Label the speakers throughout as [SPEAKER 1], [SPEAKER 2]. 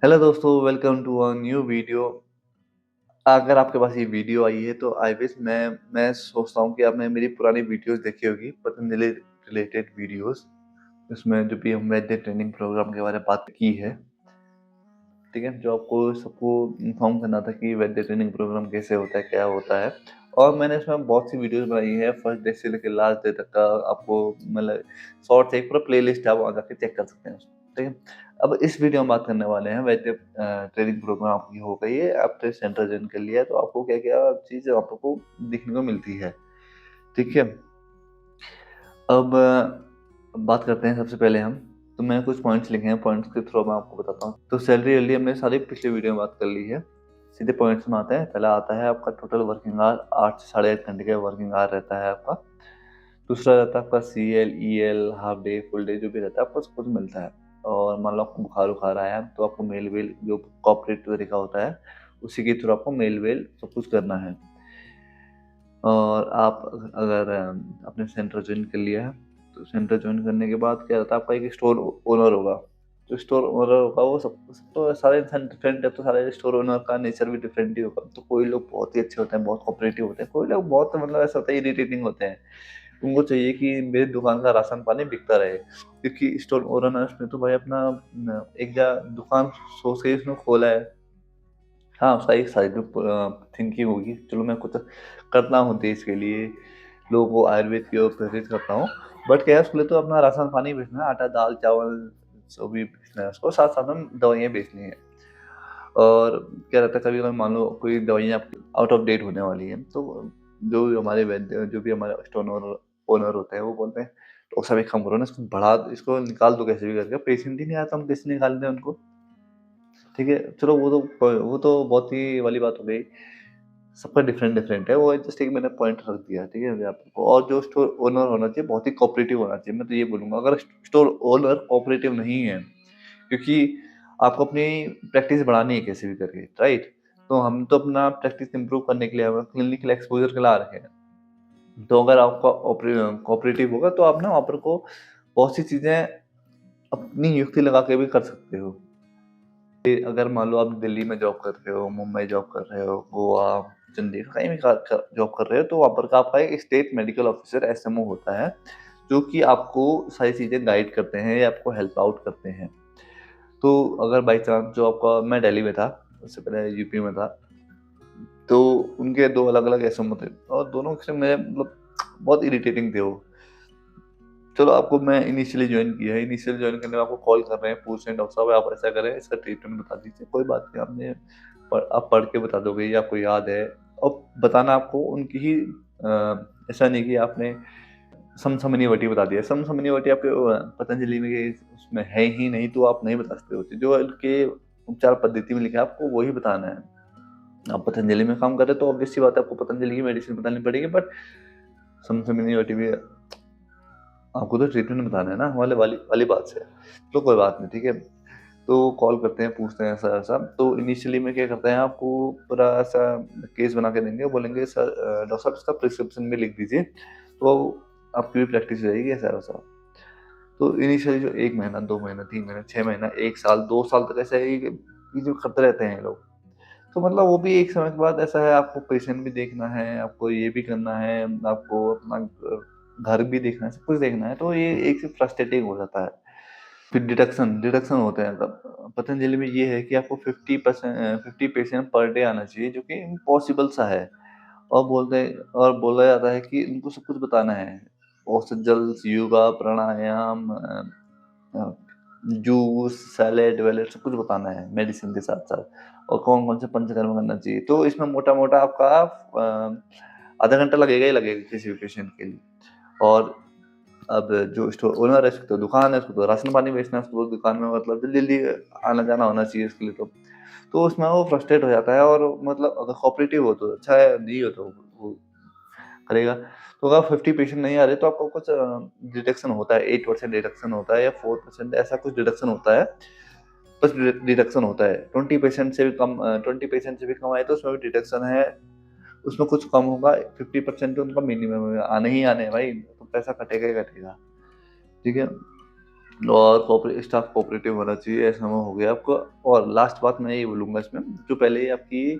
[SPEAKER 1] Hello दोस्तों, welcome to a new video. अगर आपके पास ये वीडियो आई है तो आई विश मैं सोचता हूँ कि आपने मेरी पुरानी वीडियोस देखी होगी, पतंजलि रिलेटेड वीडियोस। उसमें जो भी हम वैद्य ट्रेनिंग प्रोग्राम के बारे में बात की है, ठीक है, जो आपको सबको इन्फॉर्म करना था कि वैद्य ट्रेनिंग प्रोग्राम कैसे होता है, क्या होता है। और मैंने इसमें बहुत सी वीडियोस बनाई है, फर्स्ट डे से लेकर लास्ट डे तक का। आपको मतलब शॉर्ट्स एक पूरा प्लेलिस्ट है, आप वहाँ जाके चेक कर सकते हैं उसको, ठीक है। अब इस वीडियो में बात करने वाले हैं वैद्य ट्रेनिंग प्रोग्राम आपकी हो गई है, आपने सेंट्रल ज्वाइन कर लिया है, तो आपको क्या क्या चीज़ आपको देखने को मिलती है, ठीक है। अब बात करते हैं सबसे पहले हम। तो मैंने कुछ पॉइंट्स लिखे हैं, पॉइंट्स के थ्रू मैं आपको बताता हूँ। तो सैलरी अर्ली हमने सारी पिछली वीडियो में बात कर ली है। सीधे पॉइंट्स में आते हैं। पहला आता है आपका टोटल वर्किंग आवर, 8 से साढ़े 8 घंटे का वर्किंग आवर रहता है आपका। दूसरा रहता है आपका CL, EL, half day, full day जो भी रहता है आपको सब कुछ मिलता है। और मान लो आपको बुखार उखार आया तो आपको मेल वेल जो कॉर्पोरेट तरीका होता है उसी के थ्रू आपको मेल वेल सब कुछ करना है। और आप अगर आपने सेंटर ज्वाइन कर लिया है तो सेंटर ज्वाइन करने के बाद क्या रहता है, आपका एक स्टोर ओनर होगा। जो स्टोर ओनर होगा वो सब तो सारे इंसान डिफरेंट है, तो सारे स्टोर ओनर का नेचर भी डिफरेंट ही होगा। तो कोई लोग बहुत ही अच्छे होते हैं, बहुत कोऑपरेटिव होते हैं, कोई लोग बहुत मतलब ऐसा होता है इरिटेटिंग होते हैं। उनको चाहिए कि मेरी दुकान का राशन पानी बिकता रहे, क्योंकि स्टोर ओनर ने तो भाई अपना एक दुकान सोच के इसने खोला है। हाँ, उसका एक साइंटिफिक थिंकिंग होगी, चलो मैं कुछ करता हूँ देश के लिए, लोगों को आयुर्वेद की ओर प्रेरित करता हूँ। बट क्या है, उसके लिए तो अपना राशन पानी बेचना है, आटा दाल चावल जो भी बेचना है उसको, साथ साथ में दवाइयाँ बेचनी है। और क्या रहता है, कभी कभी मान लो कोई दवाइयाँ आउट ऑफ डेट होने वाली है, तो जो हमारे वैद्य जो भी हमारे स्टोर ओनर होते हैं वो बोलते हैं तो सब एक काम करो ना, इसको बढ़ा इसको निकाल दो कैसे भी करके, पेशेंट ही नहीं आता, हम कैसे निकाल दें उनको, ठीक है। चलो वो तो बहुत ही वाली बात हो गई, सबका डिफरेंट डिफरेंट है, वो जस्ट एक मैंने पॉइंट रख दिया, ठीक है आपको। और जो स्टोर ओनर होना चाहिए बहुत ही कोऑपरेटिव होना चाहिए, मैं तो ये बोलूँगा। अगर स्टोर ओनर कोऑपरेटिव नहीं है, क्योंकि आपको अपनी प्रैक्टिस बढ़ानी है कैसे भी करके, राइट। तो हम तो अपना प्रैक्टिस इंप्रूव करने के लिए हमें क्लिनिकल एक्सपोजर के ला रखे हैं। तो अगर आपका कोऑपरेटिव होगा तो आप ना वहाँ पर को बहुत सी चीज़ें अपनी युक्ति लगा के भी कर सकते हो। अगर मान लो आप दिल्ली में जॉब कर रहे हो, मुंबई जॉब कर रहे हो, गोवा, चंडीगढ़ कहीं भी जॉब कर रहे हो, तो वहाँ पर का आपका एक स्टेट मेडिकल ऑफिसर SMO होता है, जो कि आपको सारी चीज़ें गाइड करते हैं या आपको हेल्प आउट करते हैं। तो अगर बाई चांस जो आपका, मैं दिल्ली में था, उससे पहले यूपी में था, तो उनके 2 अलग-अलग SMO थे और दोनों से मेरे मतलब बहुत इरिटेटिंग थे वो। चलो आपको मैं इनिशियली जॉइन किया है, इनिशियल जॉइन करने में आपको कॉल कर रहे हैं, पूछ रहे हैं डॉक्टर साहब आप ऐसा करें, इसका ट्रीटमेंट बता दीजिए, कोई बात नहीं, आपने आप पढ़ के बता दोगे या आपको याद है। और बताना आपको उनकी ही ऐसा नहीं कि आपने समसमनीवटी बता दिया, समसमनीवटी आपके पतंजलि में ये उसमें है ही नहीं, तो आप नहीं बता सकते होते। जो उनके उपचार पद्धति में लिखा है आपको वही बताना है। आप पतंजलि में काम कर रहे हैं तो ऑब्वियस सी बात है आपको पतंजलि की मेडिसिन बतानी पड़ेगी, बट समसमनीवटी भी आपको तो ट्रीटमेंट बताना है ना, वाले वाली वाली बात से। तो कोई बात नहीं, ठीक है। तो कॉल करते हैं, पूछते हैं ऐसा-ऐसा। तो इनिशियली में क्या करते हैं, आपको पूरा ऐसा केस बना के देंगे, बोलेंगे सर डॉक्टर साहब इसका प्रिस्क्रिप्शन भी लिख दीजिए, तो आपकी भी प्रैक्टिस हो जाएगी ऐसा-वैसा। तो इनिशियली जो 1 महीना, 2 महीना, 3 महीना, 6 महीना, 1 साल, 2 साल तक ऐसा ही ये जो करते रहते हैं ये लोग। तो मतलब वो भी एक समय के बाद ऐसा है, आपको पेशेंट भी देखना है, आपको ये भी करना है, आपको अपना घर भी देखना है, सब कुछ देखना है, तो ये एक फ्रस्ट्रेटिंग हो जाता है। फिर डिडक्शन डिडक्शन होते हैं, तब पतंजलि में ये है कि आपको 50 पेशेंट पर डे आना चाहिए, जो कि इम्पॉसिबल सा है। और बोला जाता है कि इनको सब कुछ बताना है, औषध जल, योगा, प्राणायाम, अ, जूस, सैलेड-वैलेड सब कुछ बताना है मेडिसिन के साथ-साथ, और कौन-कौन से पंचकर्म करना चाहिए। तो इसमें मोटा-मोटा आपका आधा घंटा लगेगा ही लगेगा किसी भी पेशेंट के लिए। और अब जो स्टोर ओनर है, उसकी तो दुकान है, उसको तो राशन पानी बेचना है, उसको तो दुकान में मतलब जल्दी-जल्दी आना-जाना होना चाहिए उसके लिए तो। तो उसमें वो फ्रस्ट्रेट हो जाता है, और मतलब अगर कोऑपरेटिव हो तो अच्छा है, नहीं हो तो वो करेगा। तो अगर 50 पेशेंट नहीं आ रहे तो आपको कुछ डिडक्शन होता है, 8% डिडक्शन होता है या 4% ऐसा कुछ डिडक्शन होता है। बस डिडक्शन होता है। 20 पेशेंट से भी कम आए तो उसमें भी डिडक्शन है। उसमें कुछ कम होगा, 50% तो उनका मिनिमम है, आने ही आने हैं भाई, तो पैसा कटेगा ही कटेगा, ठीक है? और स्टाफ कोऑपरेटिव होना चाहिए, ऐसा हो गया आपको। और लास्ट बात मैं ये बोलूँगा इसमें, जो पहले आपकी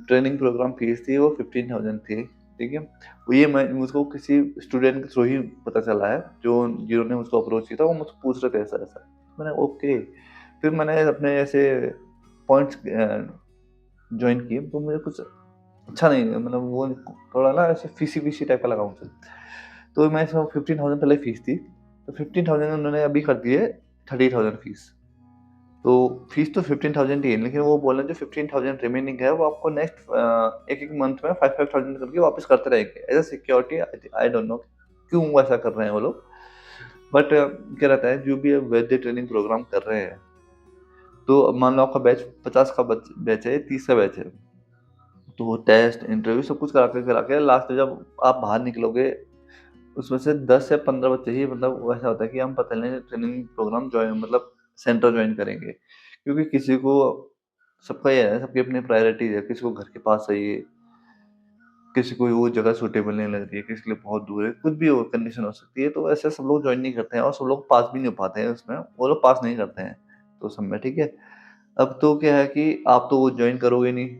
[SPEAKER 1] ट्रेनिंग प्रोग्राम फीस थी वो 15,000 थी, ठीक है? वो ये मैं मुझको किसी स्टूडेंट के थ्रू ही पता चला है, जो जिन्होंने मुझको अप्रोच किया था, वो मुझसे पूछ रहे थे ऐसा-ऐसा। मैंने ओके, फिर मैंने अपने ऐसे पॉइंट्स जॉइन किए, तो मुझे कुछ अच्छा नहीं, मतलब वो थोड़ा ना ऐसे फीसी-वीसी टाइप का लगा मुझे। तो मैं इसमें 15,000 पहले फीस थी, तो 15,000 उन्होंने अभी कर दिए 30,000 फीस। तो फीस तो 15,000 ही है, लेकिन वो बोल रहे हैं जो 15,000 रिमेनिंग है वो आपको नेक्स्ट एक-एक मंथ में 5-5,000 करके वापस करते रहेंगे as a security. I don't know क्यों ऐसा कर रहे हैं वो लोग। बट क्या रहता है, जो भी वैद्य ट्रेनिंग प्रोग्राम कर रहे हैं, तो अब मान लो आपका बैच 50 का बैच है, 30 का बैच है। तो वो टेस्ट, इंटरव्यू सब कुछ करा के लास्ट में जब आप बाहर निकलोगे, उसमें से 10 या 15 बच्चे ही मतलब वैसा होता है कि हम पतंजलि ट्रेनिंग प्रोग्राम जॉइन मतलब सेंटर जॉइन करेंगे। क्योंकि किसी को सबका ये है, सबकी अपनी प्रायोरिटीज़ है, किसी को घर के पास चाहिए, किसी को वो जगह सूटेबल नहीं लग रही है, किसी के लिए बहुत दूर है, कुछ भी हो कंडीशन हो सकती है, तो ऐसे सब लोग जॉइन नहीं करते हैं और सब लोग पास भी नहीं हो पाते हैं उसमें, वो लोग पास नहीं करते हैं, तो सब में ठीक है। अब तो क्या है कि आप तो वो जॉइन करोगे नहीं,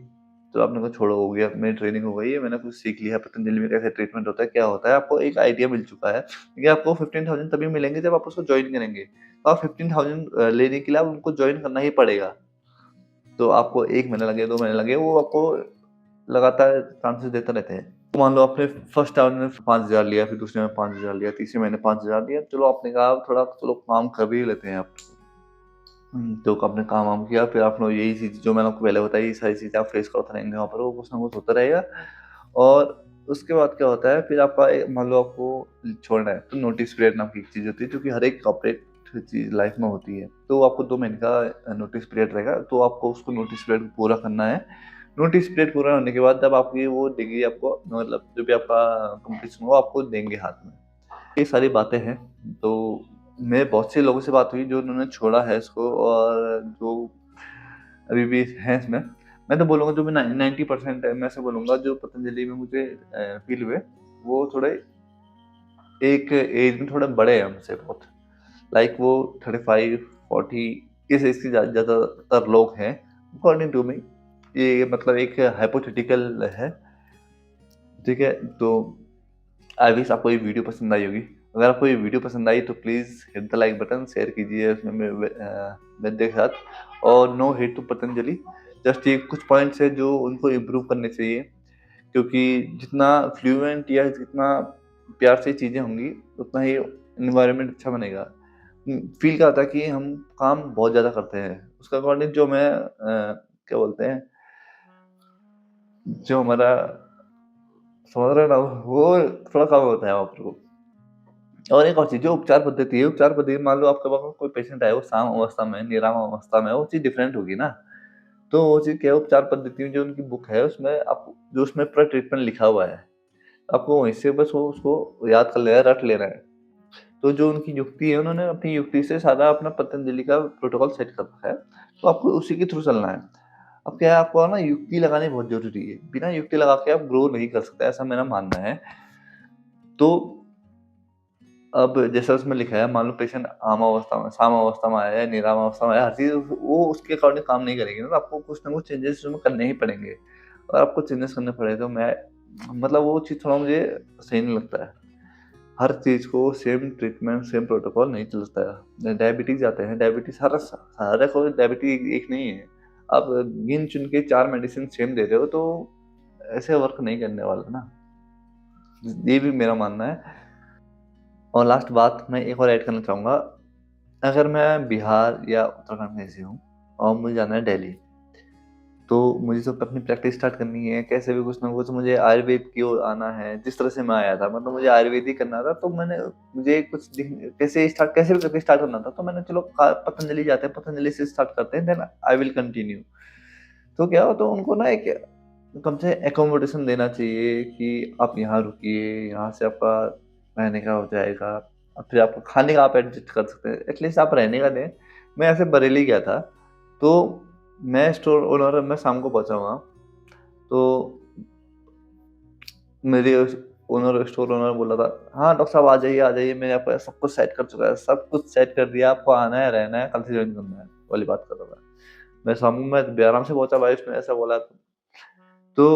[SPEAKER 1] तो आपने कहा छोड़ो हो गया, मेरी ट्रेनिंग हो गई है, मैंने कुछ सीख लिया है पतंजलि में कैसे ट्रीटमेंट होता है, क्या होता है, आपको एक आइडिया मिल चुका है। क्योंकि आपको 15,000 तभी मिलेंगे जब आप उसको जॉइन करेंगे। तो आप 15,000 लेने के लिए आप उनको जॉइन करना ही पड़ेगा। तो आपको 1 महीना लगे, 2 महीने लगे, वो आपको लगातार चांसेस देते रहते हैं। तो मान लो आपने फर्स्ट राउंड में 5,000 लिया, फिर दूसरे में 5,000 लिया, तीसरे महीने 5,000 लिया, चलो आपने कहा थोड़ा चलो काम कर भी लेते हैं आप। तो आपने काम-वाम किया, फिर आपने यही चीज़ जो मैंने आपको पहले बताई, ये सारी चीज़ें आप फेस करते रहेंगे वहाँ पर, वो कुछ ना कुछ होता रहेगा। और उसके बाद क्या होता है, फिर आपका मान लो आपको छोड़ना है, तो नोटिस पीरियड नाम की एक चीज़ होती है, जो कि हर एक कॉर्पोरेट चीज़ लाइफ में होती है। तो आपको 2 महीने का नोटिस पीरियड रहेगा, तो आपको उसको नोटिस पीरियड पूरा करना है। नोटिस पीरियड पूरा होने के बाद जब आपकी वो डिग्री आपको मतलब जो भी आपका कंप्लीशन हुआ, आपको देंगे हाथ में। ये सारी बातें हैं, तो मैं बहुत से लोगों से बात हुई जो उन्होंने छोड़ा है इसको और जो अभी भी हैं इसमें। मैं तो बोलूँगा जो भी 90% है, मैं ऐसा बोलूँगा जो पतंजलि में मुझे फ़ील हुए, वो थोड़े एक एज में थोड़े बड़े हैं हमसे बहुत। लाइक वो 35, 40 इस एज के ज़्यादातर लोग हैं, अकॉर्डिंग टू मी। ये मतलब एक हाइपोथेटिकल है, ठीक है? तो आई विश आपको ये वीडियो पसंद आई होगी। अगर आपको ये वीडियो पसंद आई तो please hit the like button, share कीजिए उसमें वैद्य के साथ। और no hate to Patanjali, just ये कुछ पॉइंट्स हैं जो उनको इम्प्रूव करने चाहिए, क्योंकि जितना फ्लुएंट या जितना प्यार से चीज़ें होंगी, उतना ही एनवायरनमेंट अच्छा बनेगा। फ़ील क्या होता है कि हम काम बहुत ज़्यादा करते हैं, उसके अकॉर्डिंग जो मैं क्या बोलते हैं, जो हमारा समझ रहे हो ना, वो थोड़ा कम होता है वहाँ पर वो। और एक और चीज़, जो उपचार पद्धति है, उपचार पद्धति मान लो आपके पास में कोई पेशेंट आया, वो साम अवस्था में, निराम अवस्था में है, वो चीज़ डिफरेंट होगी ना। तो वो चीज़ क्या है, उपचार पद्धति में जो उनकी बुक है, उसमें आप जो उसमें पूरा ट्रीटमेंट लिखा हुआ है, आपको वहीं से बस वो उसको याद कर लेना है, रट लेना है। तो जो उनकी युक्ति है, उन्होंने अपनी युक्ति से सारा अपना पतंजलि का प्रोटोकॉल सेट कर रखा है, तो आपको उसी के थ्रू चलना है। अब क्या है, आपको ना युक्ति लगानी बहुत ज़रूरी है, बिना युक्ति लगा के आप ग्रो नहीं कर सकते, ऐसा मेरा मानना है। तो अब जैसा उसमें लिखा है, मान लो पेशेंट आम अवस्था में, साम अवस्था में आया है, निराम अवस्था में आया है, हर चीज़ वो उसके अकॉर्डिंग काम नहीं करेगी ना, तो आपको कुछ ना कुछ चेंजेस उसमें करने ही पड़ेंगे। और आपको चेंजेस करने पड़े तो मैं मतलब वो चीज़ थोड़ा मुझे सही नहीं लगता है। हर चीज़ को सेम ट्रीटमेंट, सेम प्रोटोकॉल नहीं चलता है। डायबिटीज़ आते हैं, डायबिटीज़ हर कोई डायबिटीज़ एक नहीं है। आप गिन-चुन के 4 मेडिसिन सेम दे रहे हो, तो ऐसे वर्क नहीं करने वाला ना। ये भी मेरा मानना है। और लास्ट बात मैं एक और ऐड करना चाहूँगा, अगर मैं बिहार या उत्तराखंड में से हूँ और मुझे जाना है दिल्ली, तो मुझे तो अपनी प्रैक्टिस स्टार्ट करनी है, कैसे भी कुछ ना कुछ मुझे आयुर्वेद की ओर आना है, जिस तरह से मैं आया था, मतलब मुझे आयुर्वेद ही करना था, तो मुझे कुछ कैसे भी करके स्टार्ट करना था, तो मैंने चलो पतंजलि जाते हैं, पतंजलि से स्टार्ट करते हैं, देन आई विल कंटिन्यू। तो क्या हो, तो उनको ना एक कम से एकोमोडेशन देना चाहिए कि आप यहाँ रुकिए, यहाँ से आपका रहने का हो जाएगा, और फिर आपको खाने का आप एडजस्ट कर सकते हैं, एटलीस्ट आप रहने का दें। मैं ऐसे बरेली गया था, तो मैं स्टोर ओनर मैं शाम को पहुँचा वहाँ, तो मेरी ओनर स्टोर ओनर बोला था, हाँ डॉक्टर साहब आ जाइए, मैंने आपको सब कुछ सेट कर चुका है, सब कुछ सेट कर दिया, आपको आना है, रहना है, कल से जॉइन करना है, वाली बात कर रहा था। मैं शाम में आराम से पहुंचा भाई, उसने ऐसा बोला। तो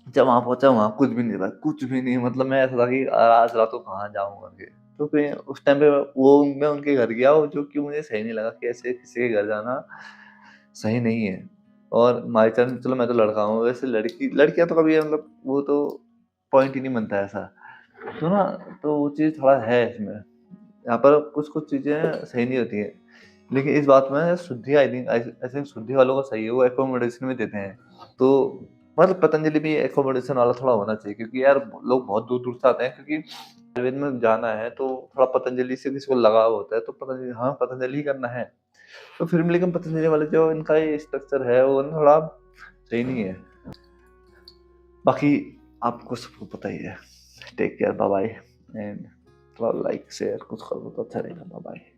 [SPEAKER 1] जब वहाँ पहुंचा, वहाँ कुछ भी नहीं था, कुछ भी नहीं, मतलब मैं ऐसा था कि आज रात को कहाँ जाऊँ करके। तो फिर उस टाइम पे वो मैं उनके घर गया, जो कि मुझे सही नहीं लगा कि ऐसे किसी के घर जाना सही नहीं है। और माई चांस चलो मैं तो लड़का हूँ, वैसे लड़कियां तो कभी मतलब वो तो पॉइंट ही नहीं बनता है ऐसा। तो ना, तो वो चीज़ थोड़ा है इसमें, यहाँ पर कुछ-कुछ चीज़ें सही नहीं होती हैं। लेकिन इस बात में शुद्धि आई थिंक शुद्धि वालों का सही है, वो अकोमोडेशन भी देते हैं। तो मतलब पतंजलि भी अकोमोडेशन वाला थोड़ा होना चाहिए, क्योंकि यार लोग बहुत दूर-दूर से आते हैं, क्योंकि आयुर्वेद में जाना है तो थोड़ा पतंजलि से किसी को लगाव होता है, तो पतंजलि, हाँ, पतंजलि ही करना है। तो फिर भी लेकिन पतंजलि वाले जो इनका ये स्ट्रक्चर है वो ना थोड़ा सही नहीं है। बाकी आपको सबको पता ही है। Take care, bye bye, and थोड़ा लाइक शेयर कुछ कर दो तो अच्छा रहेगा। बाय बाय।